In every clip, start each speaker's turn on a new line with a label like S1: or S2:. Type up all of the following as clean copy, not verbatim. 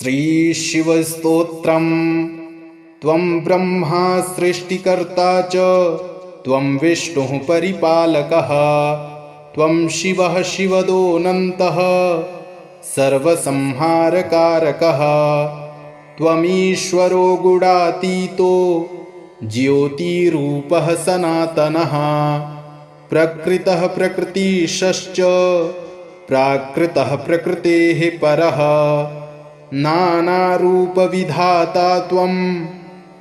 S1: श्रीशिवस्तोत्रम्। त्वं ब्रह्मा सृष्टिकर्ता च त्वं विष्णुः परिपालकः, त्वं शिवः शिवदोऽनन्तः सर्वसंहारकारकः, त्वमीश्वरो गुणातीतो ज्योतिरूपः सनातनः, प्रकृतः प्रकृतिशश्च प्राकृतः प्रकृतेः परः, नानारूपविधाता त्वं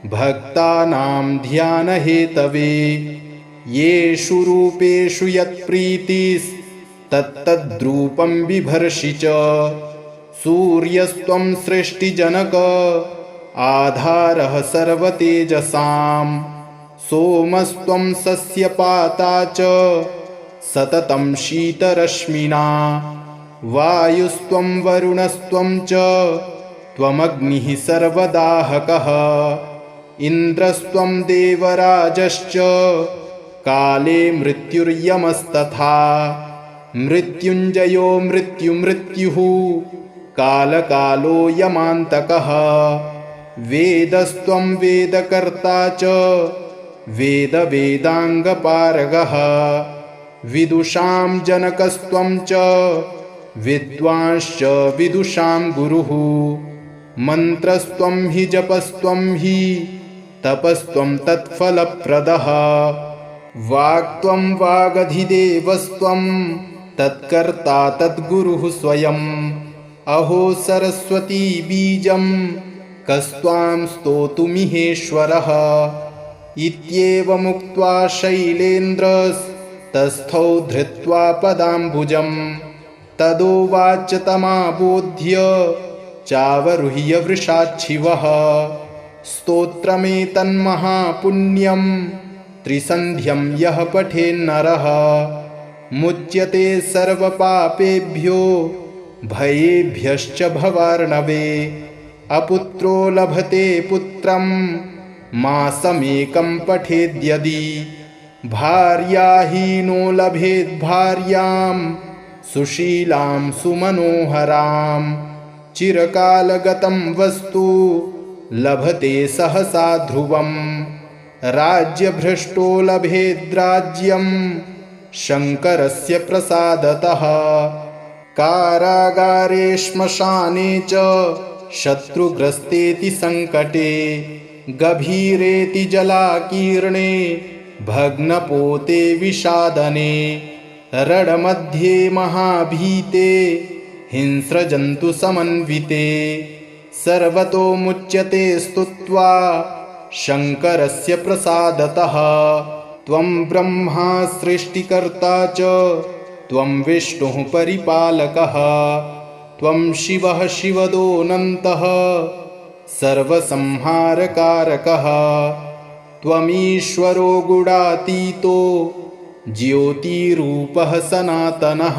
S1: भक्तानां ध्यानहेतवे, येषु रूपेषु यत्प्रीतिस्तत्तद्रूपं बिभर्षि च। सूर्यस्त्वं सृष्टिजनक आधारः सर्वतेजसां, सोमस्त्वं सस्यपाता च सततं शीतरश्मिना, वायुस्त्वं वरुणस्त्वं च त्वमग्निः सर्वदाहकः, इन्द्रस्त्वं देवराजश्च काले मृत्युर्यमस्तथा, मृत्युञ्जयो मृत्युः कालकालो यमान्तकः, वेदस्त्वं वेदकर्ता च वेदवेदाङ्गपारगः, विदुषां जनकस्त्वं च विद्वांश्च विदुषां गुरुः, मन्त्रस्त्वं हि जपस्त्वं हि तपस्त्वं तत्फलप्रदः, वाक्त्वं वागधिदेवस्त्वं तत्कर्ता तद्गुरुः स्वयं, अहो सरस्वती बीजं कस्त्वां स्तोतुमिहेश्वरः, इत्येवमुक्त्वा शैलेन्द्रस्तस्थौ धृत्वा पदाम्बुजं, तदोवाच तमाबोध्य चावरुह्य वृषाच्छिवः, स्तोत्रमेतन्महापुण्यं त्रिसन्ध्यं यः पठेन्नरः, मुच्यते सर्वपापेभ्यो भयेभ्यश्च भवार्णवे, अपुत्रो लभते पुत्रं मासमेकं पठेद्यदि, भार्याहीनो लभेद्भार्यां सुशीलां सुमनोहरां, चिरकालगतं वस्तु लभते सहसा ध्रुवं, राज्यभ्रष्टो लभेद्राज्यं शङ्करस्य प्रसादतः, कारागारे श्मशाने च शत्रुग्रस्तेति सङ्कटे, गभीरेति जलाकीर्णे भग्नपोते विषादने, रणमध्ये महाभीते हिंस्रजन्तुसमन्विते, सर्वतो मुच्यते स्तुत्वा शङ्करस्य प्रसादतः, त्वं ब्रह्मा सृष्टिकर्ता च त्वं विष्णुः परिपालकः, त्वं शिवः शिवदोऽनन्तः सर्वसंहारकारकः, त्वमीश्वरो गुणातीतो ज्योतिरूपः सनातनः,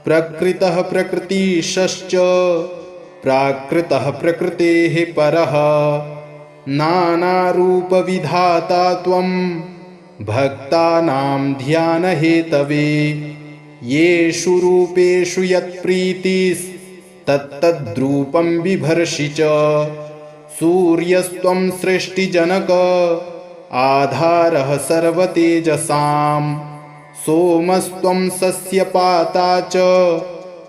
S1: प्रकृतः प्रकृतिशश्च प्राकृतः प्रकृतेः परः, नानारूपविधाता त्वं भक्तानां ध्यानहेतवे, येषु रूपेषु यत्प्रीतिस्तत्तद्रूपं बिभर्षि च। सूर्यस्त्वं सृष्टिजनक आधारः सर्वतेजसां, सोमस्त्वं सस्यपाता च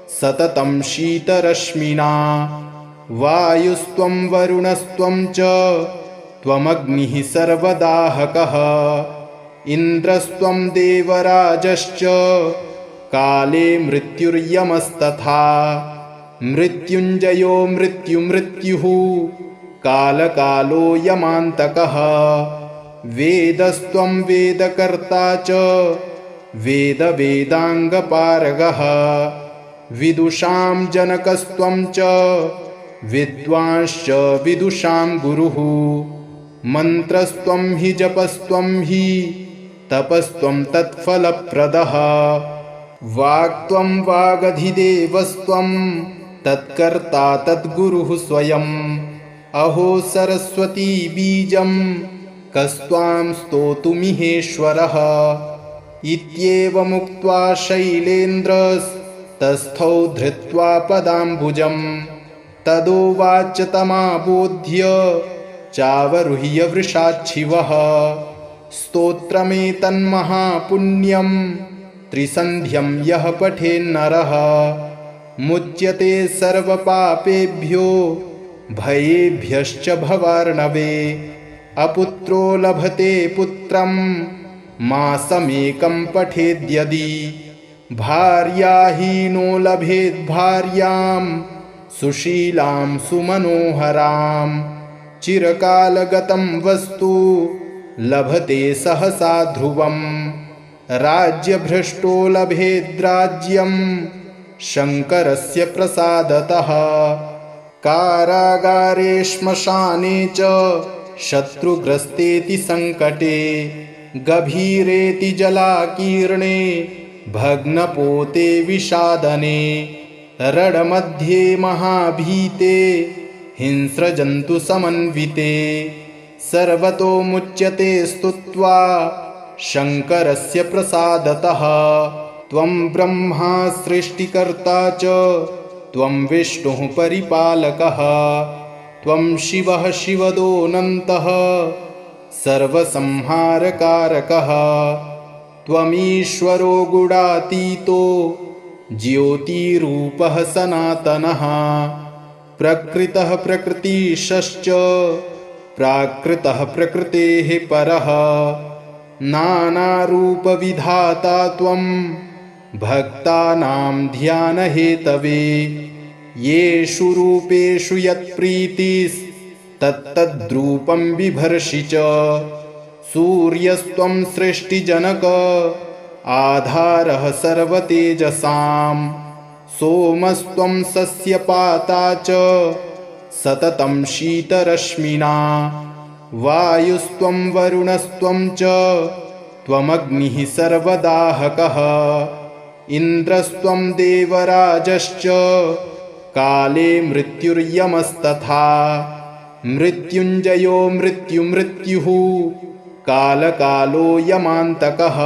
S1: सततं शीतरश्मिना, वायुस्त्वं वरुणस्त्वं च त्वमग्निः सर्वदाहकः, इन्द्रस्त्वं देवराजश्च काले मृत्युर्यमस्तथा, मृत्युञ्जयो मृत्युः कालकालो यमान्तकः, वेदस्त्वं वेदकर्ता च वेदवेदाङ्गपारगः, विदुषां जनकस्त्वं च विद्वांश्च विदुषां गुरुः, मन्त्रस्त्वं हि जपस्त्वं हि तपस्त्वं तत्फलप्रदः, वाक्त्वं वागधिदेवस्त्वं तत्कर्ता तद्गुरुः स्वयं, अहो सरस्वती बीजं कस्त्वां स्तोतुमिहेश्वरः, इत्येवमुक्त्वा शैलेन्द्रस्तस्थौ धृत्वा पदाम्बुजं, तदोवाच तमाबोध्य चावरुह्य वृषाच्छिवः स्तोत्रमेतन्महापुण्यं त्रिसन्ध्यं यः पठेन्नरः मुच्यते सर्वपापेभ्यो भयेभ्यश्च भवार्णवे अपुत्रो लभते पुत्रं मासमेकं पठेद्यदि भार्याहीनो लभेद्भार्यां सुशीलां सुमनोहरां चिरकालगतं वस्तु लभते सहसा ध्रुवं राज्यभ्रष्टो लभेद्राज्यं शङ्करस्य प्रसादतः कारागारे श्मशाने च शत्रुग्रस्तेति सङ्कटे गभीरेति जलाकीर्णे भग्नपोते विषादने रणमध्ये महाभीते हिंस्रजन्तुसमन्विते सर्वतो मुच्यते स्तुत्वा शङ्करस्य प्रसादतः त्वं ब्रह्मा सृष्टिकर्ता च त्वं विष्णुः परिपालकः त्वं शिवः शिवदोऽनन्तः सर्वसंहारकारकः त्वमीश्वरो गुणातीतो ज्योतिरूपः सनातनः प्रकृतः प्रकृतिशश्च प्राकृतः प्रकृतेः परः नानारूपविधाता त्वं भक्तानां ध्यानहेतवे येषु रूपेषु यत्प्रीतिस्तत्तद्रूपं बिभर्षि च सूर्यस्त्वं सृष्टिजनक आधारः सर्वतेजसां सोमस्त्वं सस्यपाता च सततं शीतरश्मिना वायुस्त्वं वरुणस्त्वं च त्वमग्निः सर्वदाहकः इन्द्रस्त्वं देवराजश्च काले मृत्युर्यमस्तथा मृत्युञ्जयो मृत्युः कालकालो यमान्तकः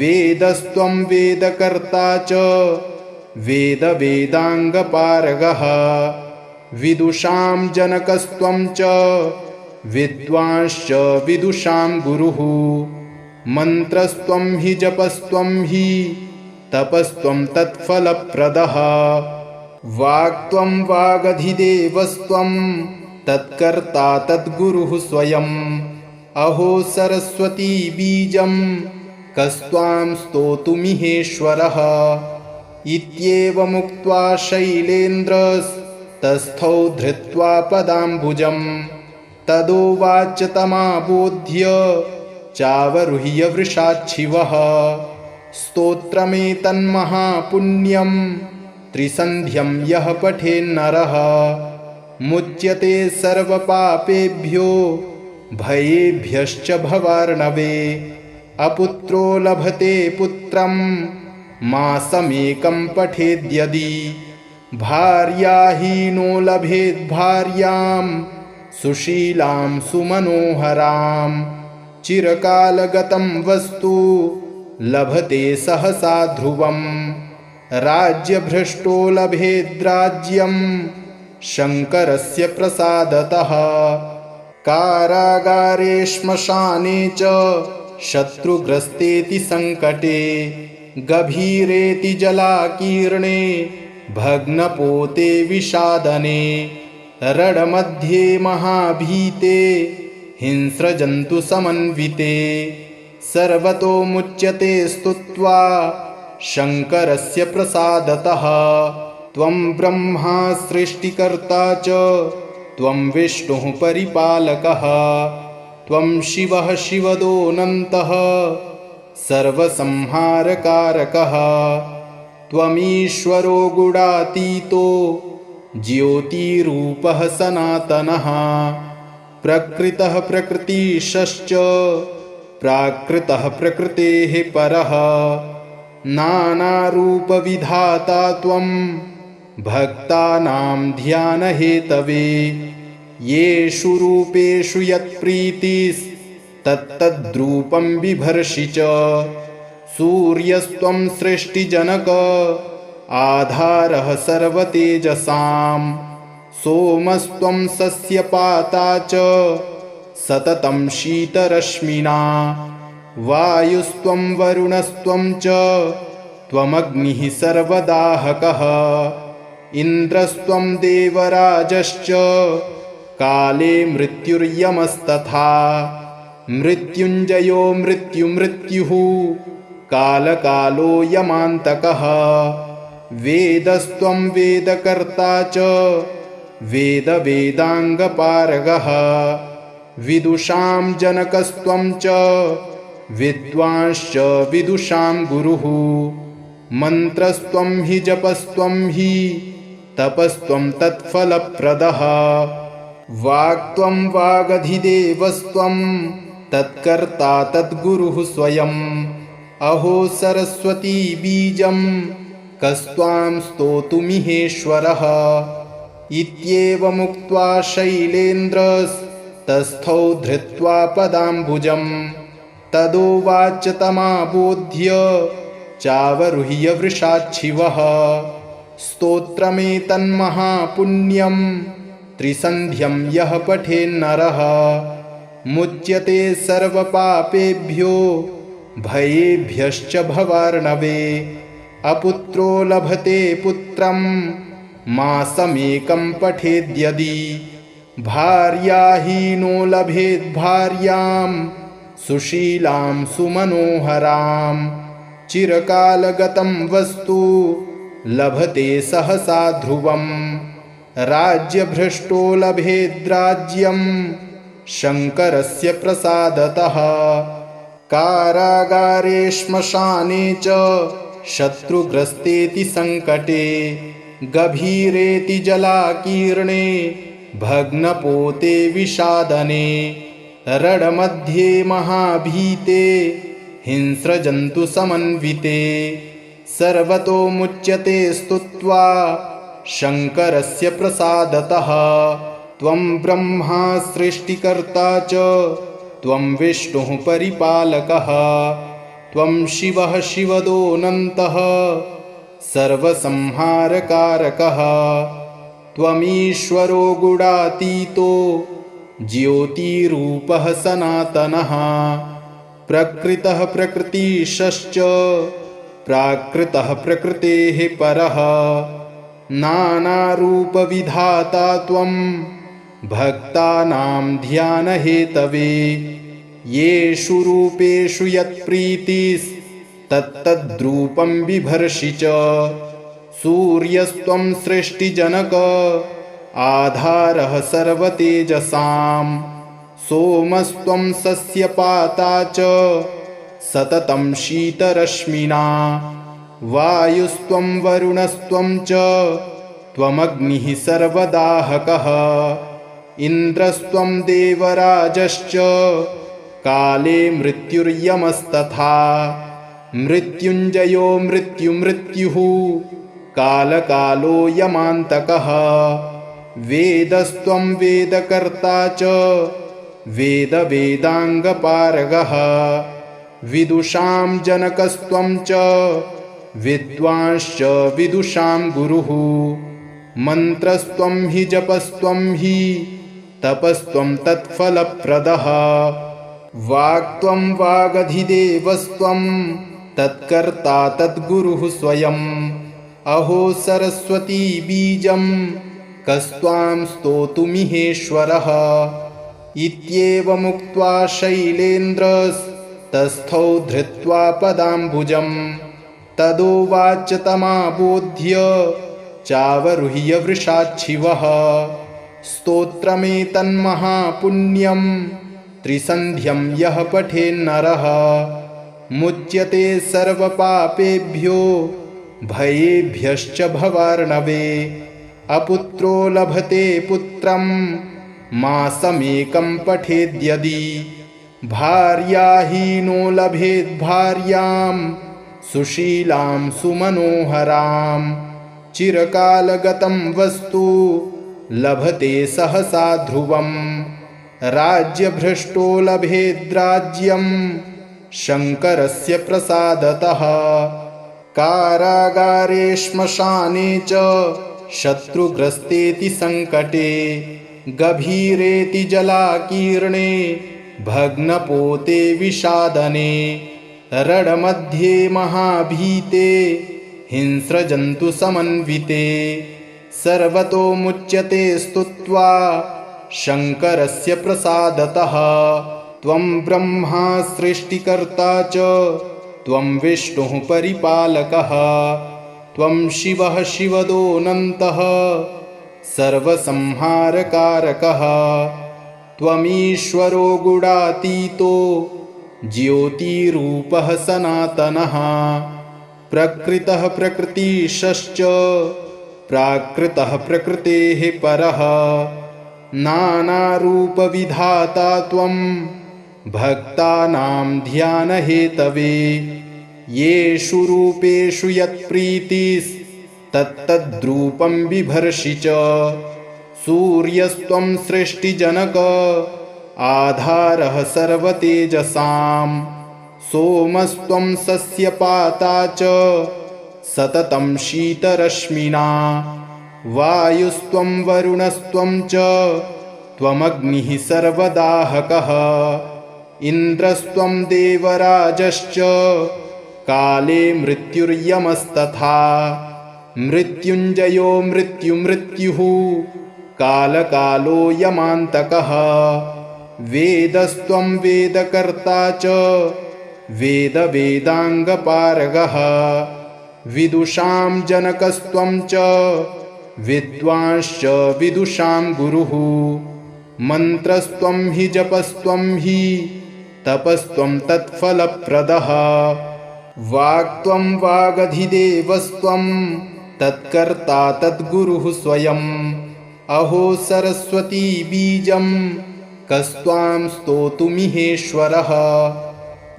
S1: वेदस्त्वं वेदकर्ता च वेदाङ्गपारगः विदुषां जनकस्त्वं च विद्वांश्च विदुषां गुरुः मन्त्रस्त्वं हि जपस्त्वं हि तपस्त्वं तत्फलप्रदः वाक्त्वं वागधिदेवस्त्वं तत्कर्ता तद्गुरुः स्वयम् अहो सरस्वती बीजं कस्त्वां स्तोतुमिहेश्वरः इत्येवमुक्त्वा शैलेन्द्रस्तस्थौ धृत्वा पदाम्बुजं तदोवाच तमाबोध्य चावरुह्य वृषाच्छिवः स्तोत्रमेतन्महापुण्यं त्रिसन्ध्यं यः पठेन्नरः मुच्यते सर्वपापेभ्यो भयेभ्यश्च भवार्णवे अपुत्रो लभते पुत्रं मासमेकं पठेद्यदि भार्याहीनो लभेद्भार्यां सुशीलां सुमनोहरां चिरकालगतं वस्तु लभते सहसा ध्रुवं राज्यभ्रष्टो लभेद्राज्यं शङ्करस्य प्रसादतः कारागारे श्मशाने च शत्रुग्रस्तेति सङ्कटे गभीरेति जलाकीर्णे भग्नपोते विषादने रणमध्ये महाभीते हिंस्रजन्तुसमन्विते सर्वतो मुच्यते स्तुत्वा शङ्करस्य प्रसादतः त्वं ब्रह्मा सृष्टिकर्ता च त्वं विष्णुः परिपालकः त्वं शिवः शिवदोऽनन्तः सर्वसंहारकारकः त्वमीश्वरो गुणातीतो ज्योतिरूपः सनातनः प्रकृतः प्रकृतिशश्च प्राकृतः प्रकृतेः परः नानारूपविधाता त्वं भक्तानां ध्यानहेतवे येषु रूपेषु यत्प्रीतिस्तत्तद्रूपं बिभर्षि च सूर्यस्त्वं सृष्टिजनक आधारः सर्वतेजसां सोमस्त्वं सस्यपाता च सततं शीतरश्मिना वायुस्त्वं वरुणस्त्वं च त्वमग्निः सर्वदाहकः इन्द्रस्त्वं देवराजश्च काले मृत्युर्यमस्तथा मृत्युञ्जयो मृत्युः कालकालो यमान्तकः वेदस्त्वं वेदकर्ता च वेदाङ्गपारगः विदुषां जनकस्त्वं च विद्वांश्च विदुषां गुरुः मन्त्रस्त्वं हि जपस्त्वं हि तपस्त्वं तत्फलप्रदः वाक्त्वं वागधिदेवस्त्वं तत्कर्ता तद्गुरुः स्वयम् अहो सरस्वती बीजं कस्त्वां स्तोतुमिहेश्वरः इत्येवमुक्त्वा शैलेन्द्रस्तस्थौ धृत्वा पदाम्बुजं तदोवाच तमाबोध्य चावरुह्य वृषाच्छिवः स्तोत्रमेतन्महापुण्यं त्रिसन्ध्यं यः पठेन्नरः मुच्यते सर्वपापेभ्यो भयेभ्यश्च भवार्णवे अपुत्रो लभते पुत्रं मासमेकं पठेद्यदि भार्याहीनो लभेद् भार्यां सुशीलां सुमनोहरां चिरकालगतं वस्तु लभते सहसा ध्रुवम् राज्यभ्रष्टो लभेद्राज्यं शङ्करस्य प्रसादतः कारागारे श्मशाने च शत्रुग्रस्तेति सङ्कटे गभीरेति जलाकीर्णे भग्नपोते विषादने रणमध्ये महाभीते हिंस्रजन्तुसमन्विते सर्वतो मुच्यते स्तुत्वा शङ्करस्य प्रसादतः त्वं ब्रह्मा सृष्टिकर्ता च त्वं विष्णुः परिपालकः त्वं शिवः शिवदोऽनन्तः सर्वसंहारकारकः त्वमीश्वरो गुणातीतो ज्योतिरूपः सनातनः प्रकृतः प्रकृतिशश्च प्राकृतः प्रकृतेः परः नानारूपविधाता त्वं भक्तानां ध्यानहेतवे येषु रूपेषु यत्प्रीतिस्तत्तद्रूपं बिभर्षि च सूर्यस्त्वं सृष्टिजनक आधारः सर्वतेजसां सोमस्त्वं सस्यपाता च सततं शीतरश्मिना वायुस्त्वं वरुणस्त्वं च त्वमग्निः सर्वदाहकः इन्द्रस्त्वं देवराजश्च काले मृत्युर्यमस्तथा मृत्युञ्जयो मृत्युः कालकालो यमान्तकः वेदस्त्वं वेदकर्ता च वेदाङ्गपारगः विदुषां जनकस्त्वं च विद्वांश्च विदुषां गुरुः मन्त्रस्त्वं हि जपस्त्वं हि तपस्त्वं तत्फलप्रदः वाक्त्वं वागधिदेवस्त्वं तत्कर्ता तद्गुरुः स्वयम् अहो सरस्वती बीजं कस्त्वां स्तोतुमिहेश्वरः इत्येवमुक्त्वा शैलेन्द्रस्तस्थौ धृत्वा पदाम्बुजं तदोवाच तमाबोध्य चावरुह्य वृषाच्छिवः स्तोत्रमेतन्महापुण्यं त्रिसन्ध्यं यः पठेन्नरः मुच्यते सर्वपापेभ्यो भयेभ्यश्च भवार्णवे अपुत्रो लभते पुत्रं मासमेकं पठेद्यदि भार्याहीनो लभेद् भार्यां सुशीलां सुमनोहरां चिरकालगतं वस्तु लभते सहसा ध्रुवम् राज्यभ्रष्टो लभेद्राज्यं शङ्करस्य प्रसादतः कारागारे श्मशाने च शत्रुग्रस्तेति संकटे गभीरेति जलाकीर्णे भग्नपोते विषादने रणमध्ये महाभीते हिंस्रजन्तु समन्विते सर्वतो मुच्यते स्तुत्वा शङ्करस्य प्रसादतः त्वं ब्रह्मा सृष्टिकर्ता च त्वं विष्णुः परिपालकः त्वं शिवः शिवदोऽनन्तः सर्वसंहारकारकः त्वमीश्वरो गुणातीतो ज्योतिरूपः सनातनः प्रकृतः प्रकृतिशश्च प्राकृतः प्रकृतेः परः नानारूपविधाता त्वं भक्तानां ध्यानहेतवे येषु रूपेषु यत्प्रीतिस्तत्तद्रूपं बिभर्षि च सूर्यस्त्वं सृष्टिजनक आधारः सर्वतेजसां सोमस्त्वं सस्यपाता च सततं शीतरश्मिना वायुस्त्वं वरुणस्त्वं च त्वमग्निः सर्वदाहकः इन्द्रस्त्वं देवराजश्च काले मृत्युर्यमस्तथा मृत्युञ्जयो मृत्युः कालकालो यमान्तकः वेदस्त्वं वेदकर्ता च वेदवेदाङ्गपारगः विदुषां जनकस्त्वं च विद्वांश्च विदुषां गुरुः मन्त्रस्त्वं हि जपस्त्वं हि तपस्त्वं तत्फलप्रदः वाक्त्वं वागधिदेवस्त्वं तत्कर्ता तद्गुरुः स्वयम् अहो सरस्वती बीजं कस्त्वां स्तोतुमिहेश्वरः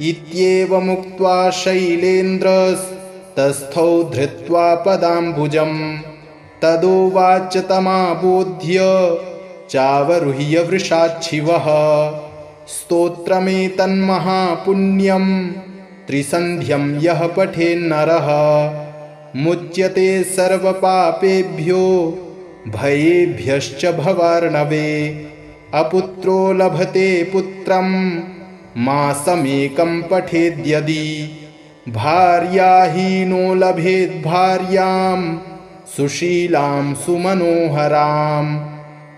S1: इत्येवमुक्त्वा शैलेन्द्रस्तस्थौ धृत्वा पदाम्बुजं तदोवाच तमाबोध्य चावरुह्य वृषाच्छिवः स्तोत्रमेतन्महापुण्यं त्रिसन्ध्यं यः पठेन्नरः मुच्यते सर्वपापेभ्यो भयेभ्यश्च भवार्णवे अपुत्रो लभते पुत्रं मासमेकं पठेद्यदि भार्याहीनो लभेद् भार्यां सुशीलां सुमनोहरां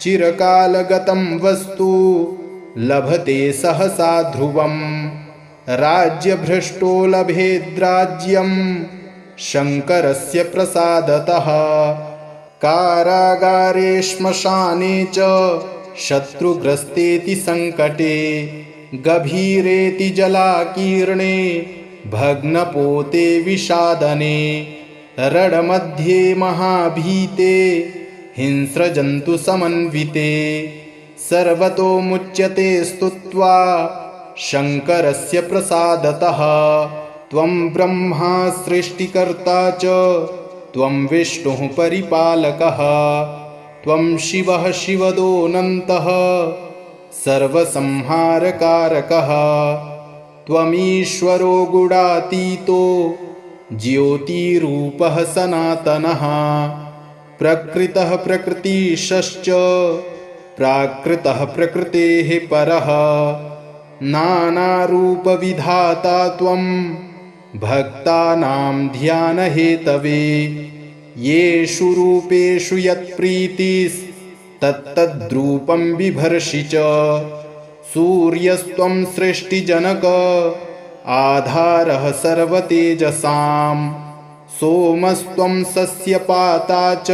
S1: चिरकालगतं वस्तु लभते सहसा ध्रुवं राज्यभ्रष्टो लभेद्राज्यं शङ्करस्य प्रसादतः कारागारे श्मशाने च शत्रुग्रस्तेति संकटे गभीरेति जलाकीर्णे भग्नपोते विषादने रणमध्ये महाभीते हिंस्रजन्तु समन्विते सर्वतो मुच्यते स्तुत्वा शङ्करस्य प्रसादतः त्वं ब्रह्मा सृष्टिकर्ता च त्वं विष्णुः परिपालकः त्वं शिवः शिवदोऽनन्तः सर्वसंहारकारकः त्वमीश्वरो गुणातीतो ज्योतिरूपः सनातनः प्रकृतः प्रकृतिशश्च प्राकृतः प्रकृतेः परः नानारूपविधाता त्वं भक्तानां ध्यानहेतवे येषु रूपेषु यत्प्रीतिस्तत्तद्रूपं बिभर्षि च सूर्यस्त्वं सृष्टिजनक आधारः सर्वतेजसां सोमस्त्वं सस्यपाता च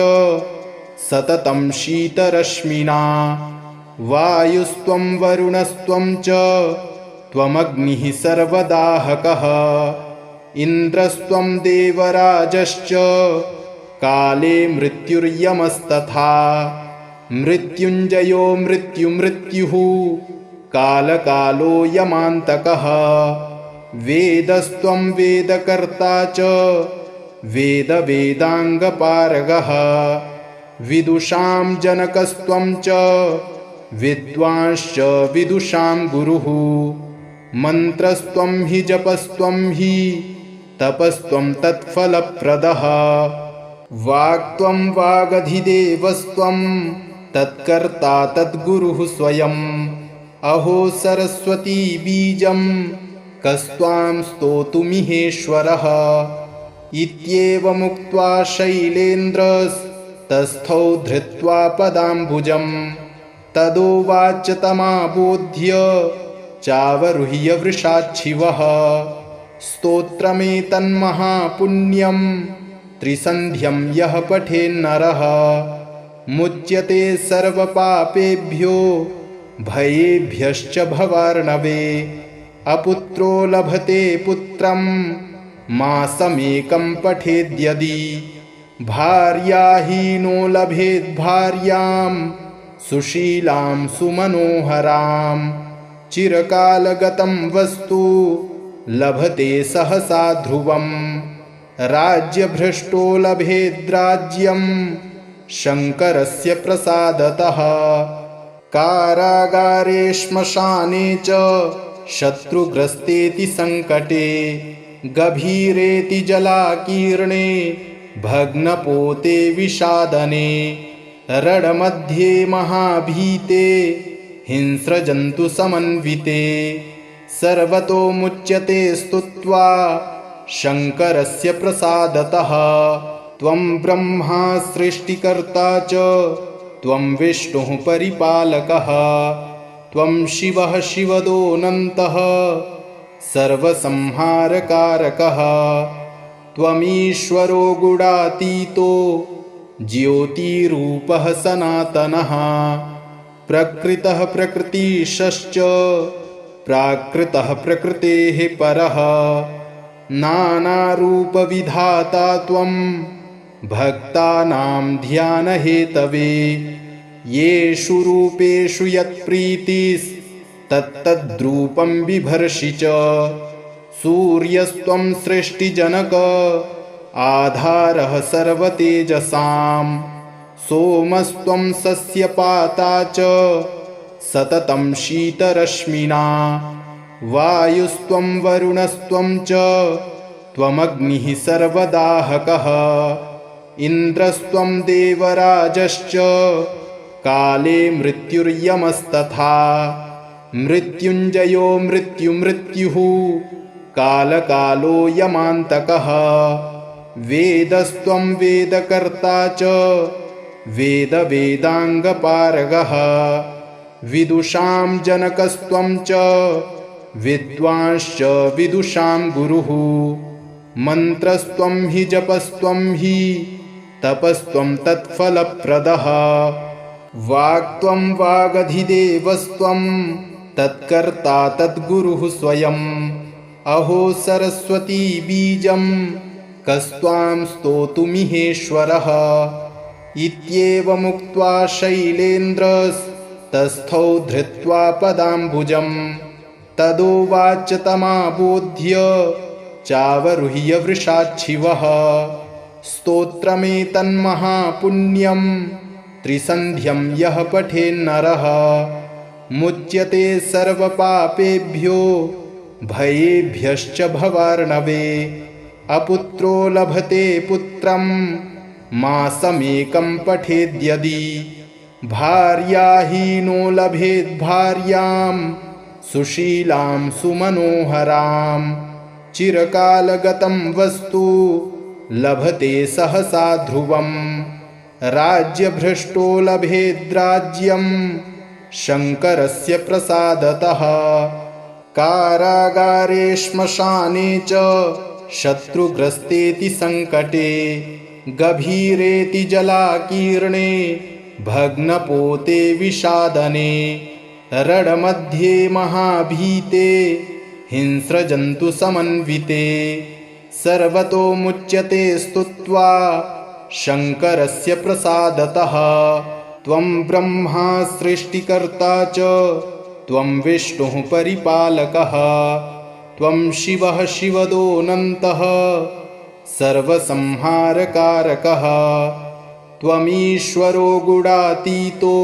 S1: सततं शीतरश्मिना वायुस्त्वं वरुणस्त्वं च त्वमग्निः सर्वदाहकः इन्द्रस्त्वं देवराजश्च काले मृत्युर्यमस्तथा मृत्युञ्जयो मृत्युः कालकालो यमान्तकः वेदस्त्वं वेदकर्ता च वेदवेदाङ्गपारगः विदुषां जनकस्त्वं च विद्वांश्च विदुषां गुरुः मन्त्रस्त्वं हि जपस्त्वं हि तपस्त्वं तत्फलप्रदः वाक्त्वं वागधिदेवस्त्वं तत्कर्ता तद्गुरुः स्वयम्। अहो सरस्वती बीजं कस्त्वां स्तोतुमिहेश्वरः। इत्येवमुक्त्वा शैलेन्द्रस्तस्थौ धृत्वा पदाम्बुजं। तदोवाच तमाबोध्य चावरुह्य वृषाच्छिवः। स्तोत्रमेतन्महापुण्यं त्रिसन्ध्यं यः पठेन्नरः मुच्यते सर्वपापेभ्यो भयेभ्यश्च भवार्णवे। अपुत्रो लभते पुत्रं मासमेकं पठेद्यदि। भार्याहीनो लभेद्भार्यां सुशीलां सुमनोहरां। चिरकालगतं वस्तु लभते सहसा ध्रुवम्। राज्यभ्रष्टो लभेद्राज्यं शङ्करस्य प्रसादतः। कारागारे श्मशाने च शत्रुग्रस्तेति सङ्कटे। गभीरेति जलाकीर्णे भग्नपोते विषादने। रणमध्ये महाभीते हिंस्रजन्तुसमन्विते। सर्वतो मुच्यते स्तुत्वा शङ्करस्य प्रसादतः। त्वं ब्रह्मा सृष्टिकर्ता च त्वं विष्णुः परिपालकः। त्वं शिवः शिवदोऽनन्तः सर्वसंहारकारकः। त्वमीश्वरो गुणातीतो ज्योतिरूपः सनातनः। प्रकृतः प्रकृतिशश्च प्राकृतः प्रकृतेः परः। नानारूपविधाता त्वं भक्तानां ध्यानहेतवे। येषु रूपेषु यत्प्रीतिस्तत्तद्रूपं बिभर्षि च। सूर्यस्त्वं सृष्टिजनक आधारः सर्वतेजसां। सोमस्त्वं सस्यपाता च सततं शीतरश्मिना। वायुस्त्वं वरुणस्त्वं च त्वमग्निः सर्वदाहकः। इन्द्रस्त्वं देवराजश्च काले मृत्युर्यमस्तथा। मृत्युञ्जयो मृत्युः कालकालो यमान्तकः। वेदस्त्वं वेदकर्ता च वेदाङ्गपारगः। विदुषां जनकस्त्वं च विद्वांश्च विदुषां गुरुः। मन्त्रस्त्वं हि जपस्त्वं हि तपस्त्वं तत्फलप्रदः। वाक्त्वं वागधिदेवस्त्वं तत्कर्ता तद्गुरुः स्वयम्। अहो सरस्वती बीजं कस्त्वां स्तोतुमिहेश्वरः। इत्येवमुक्त्वा शैलेन्द्रस्तस्थौ धृत्वा पदाम्बुजं। तदोवाच तमाबोध्य चावरुह्य वृषाच्छिवः। स्तोत्रमेतन्महापुण्यं त्रिसन्ध्यं यः पठेन्नरः मुच्यते सर्वपापेभ्यो भयेभ्यश्च भवार्णवे। अपुत्रो लभते पुत्रं मासमेकं पठेद्यदि। भार्याहीनो लभेद्भार्यां सुशीलां सुमनोहरां। चिरकालगतं वस्तु लभते सहसा ध्रुवम्। राज्यभ्रष्टो लभेद्राज्यं शङ्करस्य प्रसादतः। कारागारे श्मशाने च शत्रुग्रस्तेति सङ्कटे। गभीरेति जलाकीर्णे भग्नपोते विषादने। रणमध्ये महाभीते हिंस्रजन्तुसमन्विते। सर्वतो मुच्यते स्तुत्वा शङ्करस्य प्रसादतः। त्वं ब्रह्मा सृष्टिकर्ता च त्वं विष्णुः परिपालकः। त्वं शिवः शिवदोऽनन्तः सर्वसंहारकारकः। त्वमीश्वरो गुणातीतो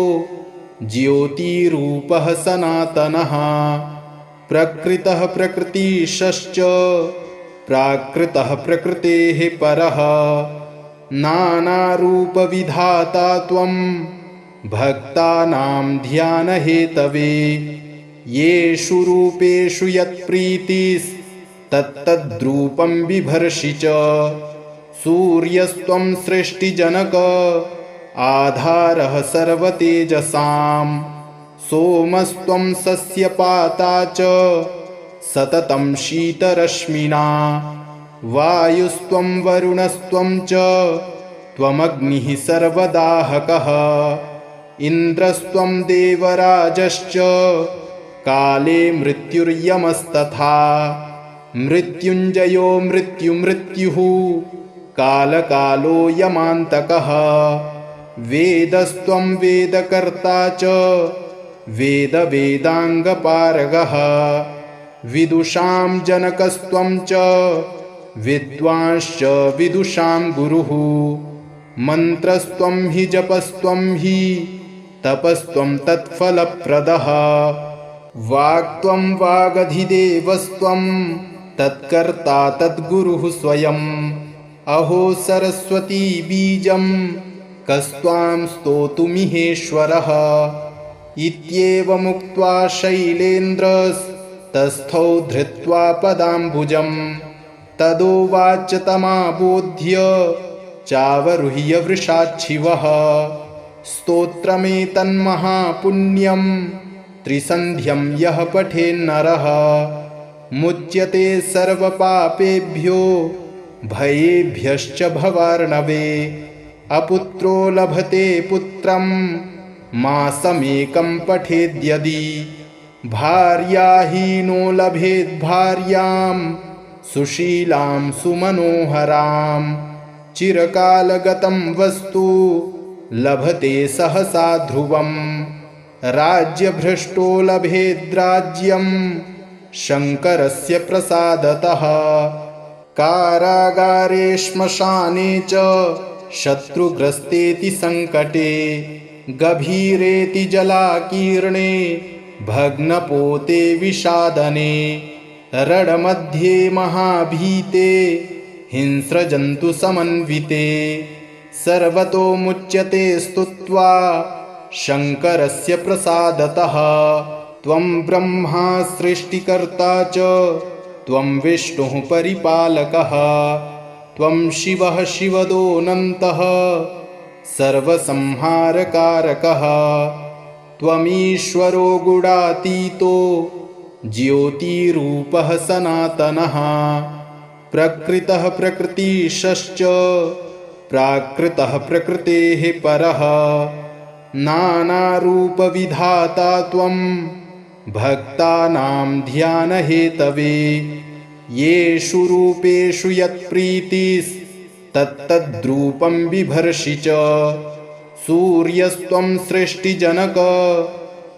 S1: ज्योतिरूपः सनातनः। प्रकृतः प्रकृतिशश्च प्राकृतः प्रकृतेः परः। नानारूपविधाता त्वं भक्तानां ध्यानहेतवे। येषु रूपेषु यत्प्रीतिस्तत्तद्रूपं बिभर्षि च। सूर्यस्त्वं सृष्टिजनक आधारः सर्वतेजसां। सोमस्त्वं सस्यपाता च सततं शीतरश्मिना। वायुस्त्वं वरुणस्त्वं च त्वमग्निः सर्वदाहकः। इन्द्रस्त्वं देवराजश्च काले मृत्युर्यमस्तथा। मृत्युञ्जयो मृत्युः कालकालो यमान्तकः। वेदस्त्वं वेदकर्ता च वेदाङ्गपारगः। विदुषां जनकस्त्वं च विद्वांश्च विदुषां गुरुः। मन्त्रस्त्वं हि जपस्त्वं हि तपस्त्वं तत्फलप्रदः। वाक्त्वं वागधिदेवस्त्वं तत्कर्ता तद्गुरुः स्वयम्। अहो सरस्वती बीजं कस्त्वां स्तोतुमिहेश्वरः। इत्येवमुक्त्वा शैलेन्द्रस्तस्थौ धृत्वा पदाम्बुजम्। तदोवाच तमाबोध्य चावरुह्य वृषाच्छिवः। स्तोत्रमेतन्महापुण्यं त्रिसन्ध्यं यः पठेन्नरः। मुच्यते सर्वपापेभ्यो भयेभ्यश्च भवार्णवे। अपुत्रो लभते पुत्रं मासमेकं पठेद्यदि। भार्याहीनो लभेद्भार्यां सुशीलां सुमनोहरां। चिरकालगतं वस्तु लभते सहसा ध्रुवम्। राज्यभ्रष्टो लभेद्राज्यं शङ्करस्य प्रसादतः। कारागारे श्मशाने च शत्रुग्रस्तेति सङ्कटे। गभीरेति जलाकीर्णे भग्नपोते विषादने। रणमध्ये महाभीते हिंस्रजन्तुसमन्विते। सर्वतो मुच्यते स्तुत्वा शङ्करस्य प्रसादतः। त्वं ब्रह्मा सृष्टिकर्ता च त्वं विष्णुः परिपालकः। त्वं शिवः शिवदोऽनन्तः सर्वसंहारकारकः। त्वमीश्वरो गुणातीतो ज्योतिरूपः सनातनः। प्रकृतः प्रकृतिशश्च प्राकृतः प्रकृतेः परः। नानारूपविधाता त्वं भक्तानां ध्यानहेतवे। येषु रूपेषु यत्प्रीतिस्तत्तद्रूपं बिभर्षि च। सूर्यस्त्वं सृष्टिजनक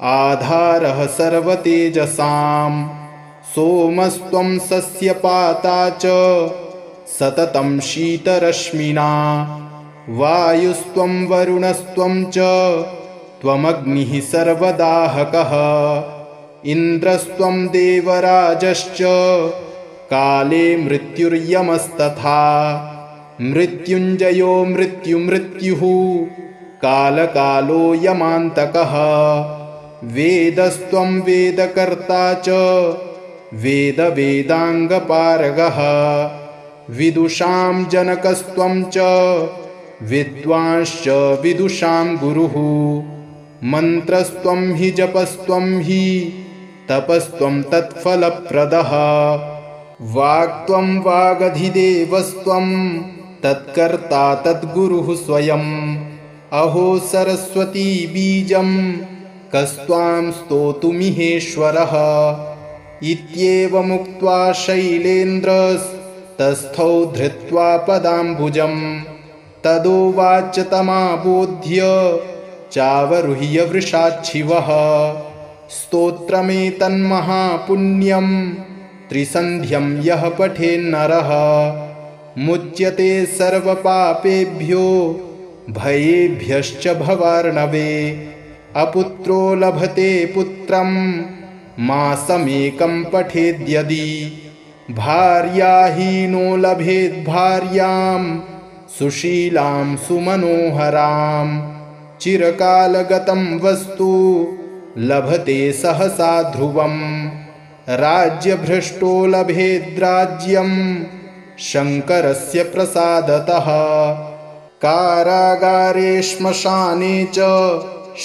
S1: आधारः सर्वतेजसां। सोमस्त्वं सस्यपाता च सततं शीतरश्मिना। वायुस्त्वं वरुणस्त्वं च त्वमग्निः सर्वदाहकः। इन्द्रस्त्वं देवराजश्च काले मृत्युर्यमस्तथा। मृत्युञ्जयो मृत्युः कालकालो यमान्तकः। वेदस्त्वं वेदकर्ता च वेदाङ्गपारगः। विदुषां जनकस्त्वं च विद्वांश्च विदुषां गुरुः। मन्त्रस्त्वं हि जपस्त्वं हि तपस्त्वं तत्फलप्रदः। वाक्त्वं वागधिदेवस्त्वं तत्कर्ता तद्गुरुः स्वयम्। अहो सरस्वती बीजं कस्त्वां स्तोतुमिहेश्वरः। इत्येवमुक्त्वा शैलेन्द्रस्तस्थौ धृत्वा पदाम्बुजम्। तदोवाच तमाबोध्य चावरुह्य वृषाच्छिवः। स्तोत्रमेतन्महापुण्यं त्रिसन्ध्यं यः पठेन्नरः। मुच्यते सर्वपापेभ्यो भयेभ्यश्च भवार्णवे। अपुत्रो लभते पुत्रं मासमेकं पठेद्यदि। भार्याहीनो लभेद्भार्यां सुशीलां सुमनोहरां चिरकालगतं वस्तु लभते सहसा ध्रुवम् राज्यभ्रष्टो लभेद्राज्यं शङ्करस्य प्रसादतः कारागारे श्मशाने च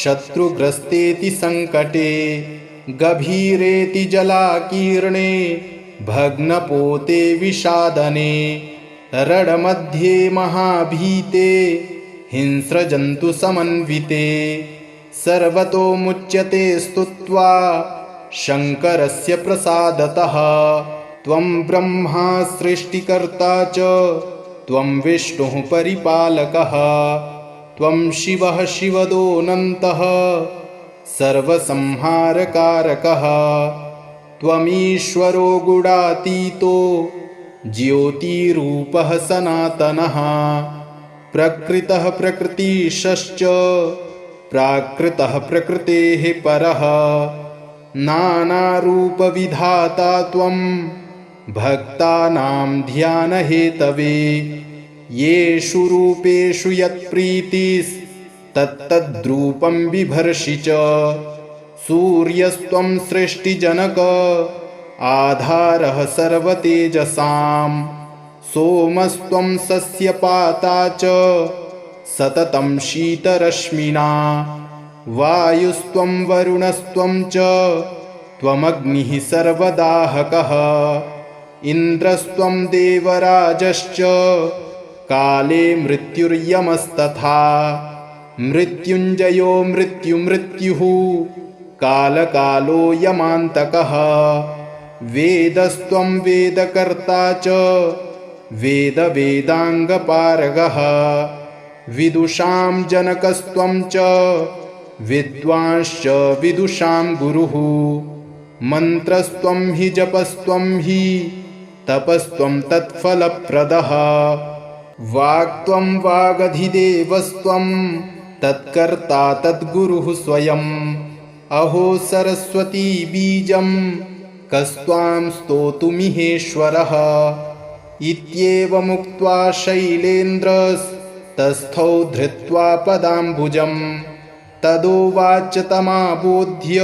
S1: शत्रुग्रस्तेति सङ्कटे गभीरेति जलाकीर्णे भग्नपोते विषादने रणमध्ये महाभीते हिंस्रजन्तुसमन्विते सर्वतो मुच्यते स्तुत्वा शङ्करस्य प्रसादतः त्वं ब्रह्मा सृष्टिकर्ता च त्वं विष्णुः परिपालकः त्वं शिवः शिवदोऽनन्तः सर्वसंहारकारकः त्वमीश्वरो गुणातीतो ज्योतिरूपः सनातनः प्रकृतः प्रकृतिशश्च प्राकृतः प्रकृतेः परः नानारूपविधाता त्वं भक्तानां ध्यानहेतवे येषु रूपेषु यत्प्रीतिस्तत्तद्रूपं बिभर्षि च सूर्यस्त्वं सृष्टिजनक आधारः सर्वतेजसां सोमस्त्वं सस्यपाता च सततं शीतरश्मिना वायुस्त्वं वरुणस्त्वं च त्वमग्निः सर्वदाहकः इन्द्रस्त्वं देवराजश्च काले मृत्युर्यमस्तथा मृत्युञ्जयो मृत्युः कालकालो यमान्तकः वेदस्त्वं वेदकर्ता च वेदवेदाङ्गपारगः विदुषां जनकस्त्वं च विद्वांश्च विदुषां गुरुः मन्त्रस्त्वं हि जपस्त्वं हि तपस्त्वं तत्फलप्रदः वाक्त्वं वागधिदेवस्त्वं तत्कर्ता तद्गुरुः स्वयम् अहो सरस्वती बीजं कस्त्वां स्तोतुमिहेश्वरः इत्येवमुक्त्वा शैलेन्द्रस्तस्थौ धृत्वा पदाम्बुजम् तदोवाच तमाबोध्य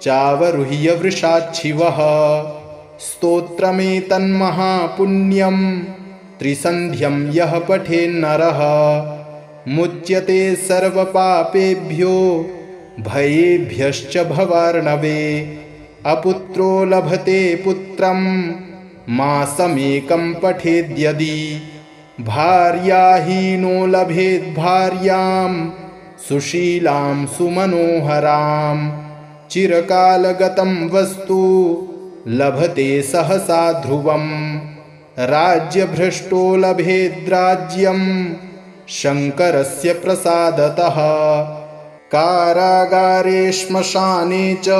S1: चावरुह्य वृषाच्छिवः स्तोत्रमेतन्महापुण्यं त्रिसन्ध्यं यः पठेन्नरः मुच्यते सर्वपापेभ्यो भयेभ्यश्च भवार्णवे अपुत्रो लभते पुत्रं मासमेकं पठेद्यदि भार्याहीनो लभेद्भार्यां सुशीलां सुमनोहरां चिरकालगतं वस्तु लभते सहसा ध्रुवम् राज्यभ्रष्टो लभेद्राज्यं शङ्करस्य प्रसादतः कारागारे श्मशाने च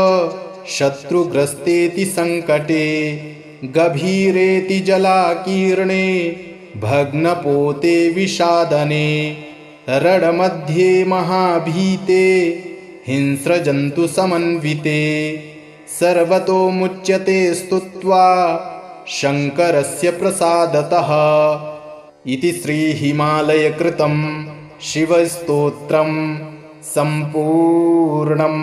S1: शत्रुग्रस्तेति सङ्कटे गभीरेति जलाकीर्णे भग्नपोते विषादने रणमध्ये महाभीते हिंस्रजन्तुसमन्विते सर्वतो मुच्यते स्तुत्वा शङ्करस्य प्रसादतः इति श्रीहिमालयकृतं शिवस्तोत्रं सम्पूर्णम्।